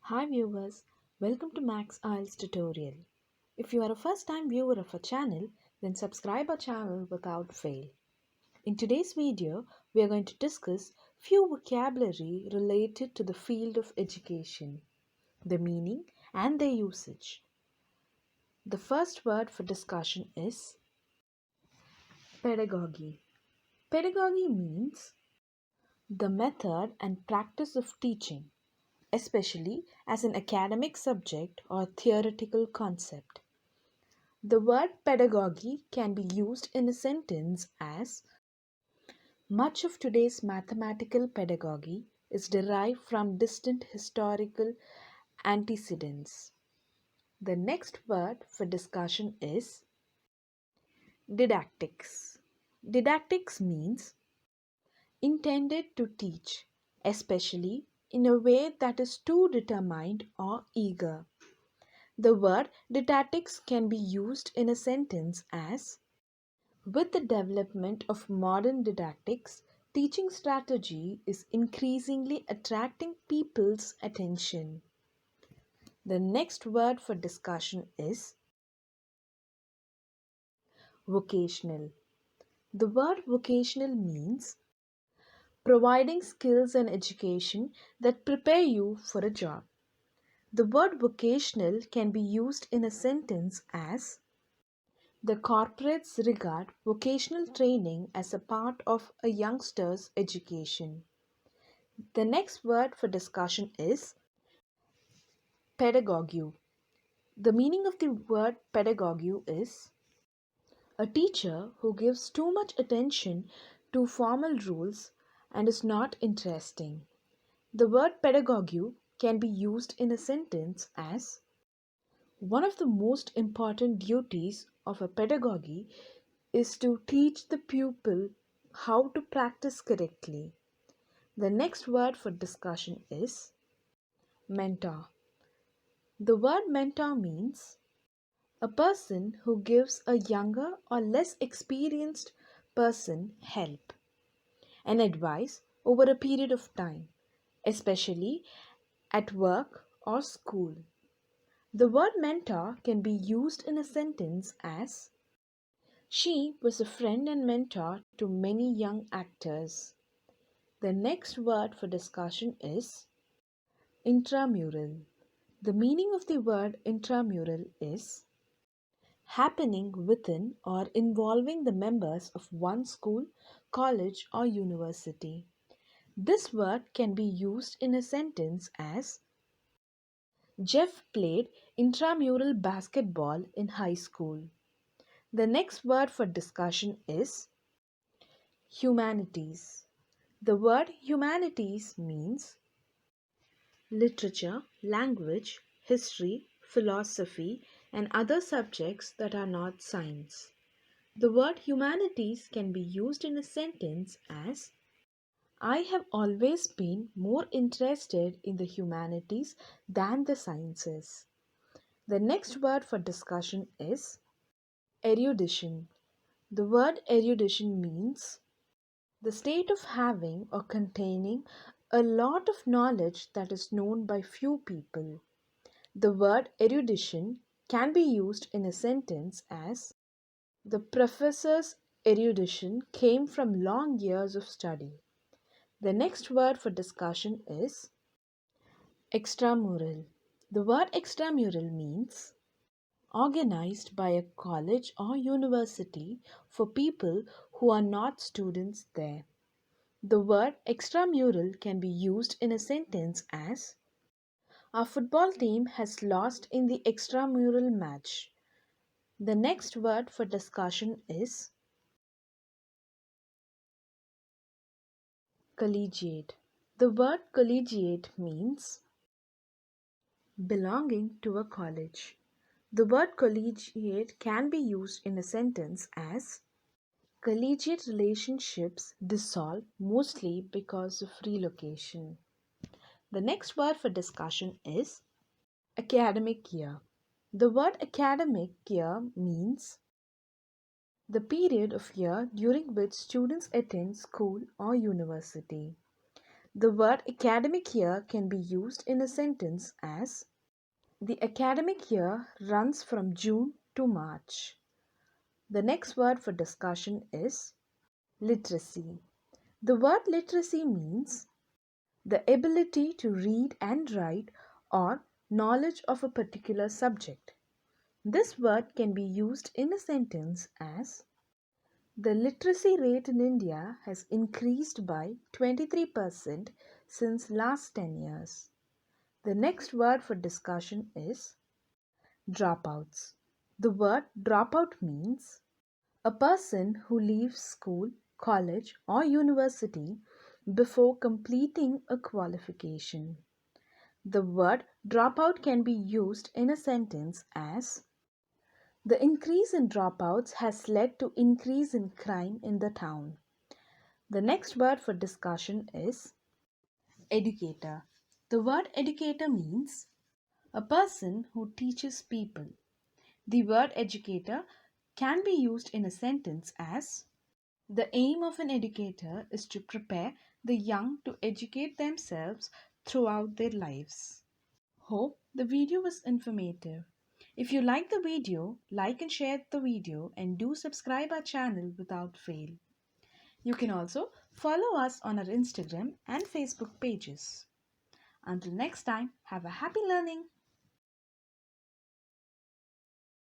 Hi viewers, welcome to Max IELTS tutorial. If you are a first time viewer of our channel, then subscribe our channel without fail. In today's video, we are going to discuss few vocabulary related to the field of education, the meaning and their usage. The first word for discussion is pedagogy. Pedagogy means the method and practice of teaching, especially as an academic subject or theoretical concept. The word pedagogy can be used in a sentence as much of today's mathematical pedagogy is derived from distant historical antecedents. The next word for discussion is didactics. Didactics means intended to teach, especially in a way that is too determined or eager. The word didactics can be used in a sentence as with the development of modern didactics, teaching strategy is increasingly attracting people's attention. The next word for discussion is vocational. The word vocational means providing skills and education that prepare you for a job. The word vocational can be used in a sentence as the corporates regard vocational training as a part of a youngster's education. The next word for discussion is pedagogue. The meaning of the word pedagogue is a teacher who gives too much attention to formal rules and is not interesting. The word pedagogue can be used in a sentence as one of the most important duties of a pedagogue is to teach the pupil how to practice correctly. The next word for discussion is mentor. The word mentor means a person who gives a younger or less experienced person help and advice over a period of time, especially at work or school. The word mentor can be used in a sentence as she was a friend and mentor to many young actors. The next word for discussion is intramural. The meaning of the word intramural is happening within or involving the members of one school, college, or university. This word can be used in a sentence as Jeff played intramural basketball in high school. The next word for discussion is humanities. The word humanities means literature, language, history, philosophy, and other subjects that are not science. The word humanities can be used in a sentence as I have always been more interested in the humanities than the sciences. The next word for discussion is erudition. The word erudition means the state of having or containing a lot of knowledge that is known by few people. The word erudition can be used in a sentence as the professor's erudition came from long years of study. The next word for discussion is extramural. The word extramural means organized by a college or university for people who are not students there. The word extramural can be used in a sentence as our football team has lost in the extramural match. The next word for discussion is collegiate. The word collegiate means belonging to a college. The word collegiate can be used in a sentence as collegiate relationships dissolve mostly because of relocation. The next word for discussion is academic year. The word academic year means the period of year during which students attend school or university. The word academic year can be used in a sentence as the academic year runs from June to March. The next word for discussion is literacy. The word literacy means the ability to read and write or knowledge of a particular subject. This word can be used in a sentence as the literacy rate in India has increased by 23% since last 10 years. The next word for discussion is dropouts. The word dropout means a person who leaves school, college, or university before completing a qualification. The word dropout can be used in a sentence as the increase in dropouts has led to increase in crime in the town. The next word for discussion is educator. The word educator means a person who teaches people. The word educator can be used in a sentence as the aim of an educator is to prepare the young to educate themselves throughout their lives. Hope the video was informative. If you like the video, like and share the video and do subscribe our channel without fail. You can also follow us on our Instagram and Facebook pages. Until next time, have a happy learning.